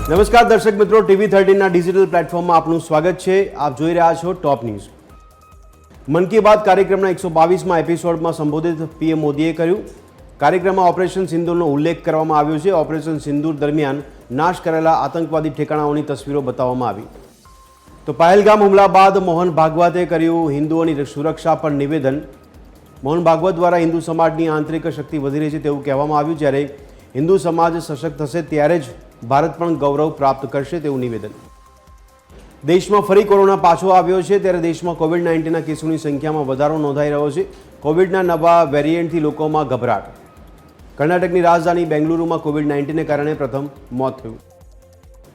નમસ્કાર દર્શક મિત્રો, TV13ના ડિજિટલ પ્લેટફોર્મમાં આપનું સ્વાગત છે। આપ જોઈ રહ્યા છો ટોપ ન્યૂઝ। મન કી બાત કાર્યક્રમના 122મા એપિસોડમાં સંબોધિત પીએમ મોદીએ કહ્યું, કાર્યક્રમમાં ઓપરેશન સિંદૂરનો ઉલ્લેખ કરવામાં આવ્યો છે। ઓપરેશન સિંદૂર દરમિયાન નાશ કરેલા આતંકવાદી ઠેકાણાઓની તસવીરો બતાવવામાં આવી। તો પહેલગામ હુમલા બાદ મોહન ભાગવતે કર્યું હિન્દુઓની સુરક્ષા પર નિવેદન। મોહન ભાગવત દ્વારા હિન્દુ સમાજની આંતરિક શક્તિ વધી રહી છે તેવું કહેવામાં આવ્યું। જ્યારે હિન્દુ સમાજ સશક્ત થશે ત્યારે જ ભારત પણ ગૌરવ પ્રાપ્ત કરશે તેવું નિવેદન। દેશમાં ફરી કોરોના પાછો આવ્યો છે ત્યારે દેશમાં કોવિડ-19ના કેસોની સંખ્યામાં વધારો નોંધાઈ રહ્યો છે। કોવિડના નવા વેરિયન્ટથી લોકોમાં ગભરાટ। કર્ણાટકની રાજધાની બેંગલુરુમાં કોવિડ-19ને કારણે પ્રથમ મોત થયું।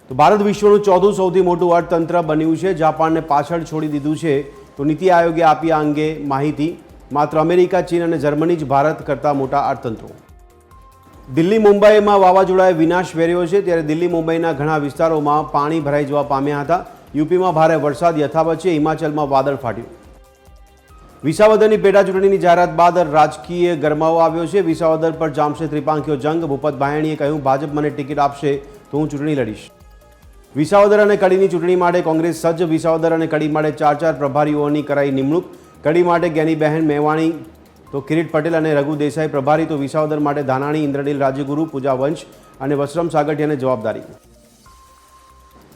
તો ભારત વિશ્વનું ચોથું સૌથી મોટું અર્થતંત્ર બન્યું છે। જાપાનને પાછળ છોડી દીધું છે તો નીતિ આયોગે આપી આ અંગે માહિતી। માત્ર અમેરિકા, ચીન અને જર્મની જ ભારત કરતાં મોટા અર્થતંત્રો। દિલ્હી મુંબઈમાં વાવાઝોડાએ વિનાશ વેર્યો છે ત્યારે દિલ્હી મુંબઈના ઘણા વિસ્તારોમાં પાણી ભરાઈ જવા પામ્યા હતા। યુપીમાં ભારે વરસાદ યથાવત છે। હિમાચલમાં વાદળ ફાટ્યું। વિસાવદરની પેટા ચૂંટણીની જાહેરાત બાદ રાજકીય ગરમાવો આવ્યો છે। વિસાવદર પર જામશે ત્રિપાંખીયો જંગ। ભૂપત ભાયણીએ કહ્યું, ભાજપ મને ટિકિટ આપશે તો હું ચૂંટણી લડીશ। વિસાવદર અને કડીની ચૂંટણી માટે કોંગ્રેસ સજ્જ। વિસાવદર અને કડી માટે 4 પ્રભારીઓની કરાઈ નિમણૂક। કડી માટે જ્ઞાનીબહેન મેવાણી તો કિરીટ પટેલ અને રઘુ દેસાઈ પ્રભારી। તો વિસાવદર માટે ધાનાણી, ઇન્દ્રનીલ રાજગુરુ, પૂજા વંશ અને વસરમ સાગઠિયાને જવાબદારી।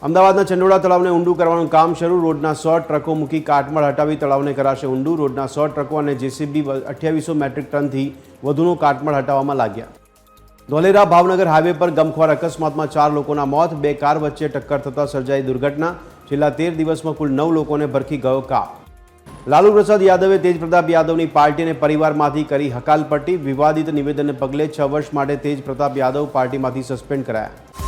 અમદાવાદના ચંડોળા તળાવને ઊંડું કરવાનું કામ શરૂ। રોડના 100 ટ્રકો મૂકી કાટમાળ હટાવી તળાવને કરાશે ઊંડું। રોડના 100 ટ્રકો અને જેસીબી 2800 મેટ્રિક ટનથી વધુનો કાટમાળ હટાવવામાં લાગ્યા। ધોલેરા ભાવનગર હાઈવે પર ગમખ્વાર અકસ્માતમાં 4 લોકોના મોત। 2 કાર વચ્ચે ટક્કર થતાં સર્જાઈ દુર્ઘટના। છેલ્લા 13 દિવસમાં કુલ 9 લોકોને ભરખી ગયો કાપ। લાલુ પ્રસાદ યાદવે તેજ પ્રતાપ યાદવની પાર્ટી અને પરિવારમાંથી કરી હકાલપટ્ટી। વિવાદિત નિવેદનને પગલે 6 વર્ષ માટે તેજ પ્રતાપ યાદવ પાર્ટીમાંથી સસ્પેન્ડ કરાયા।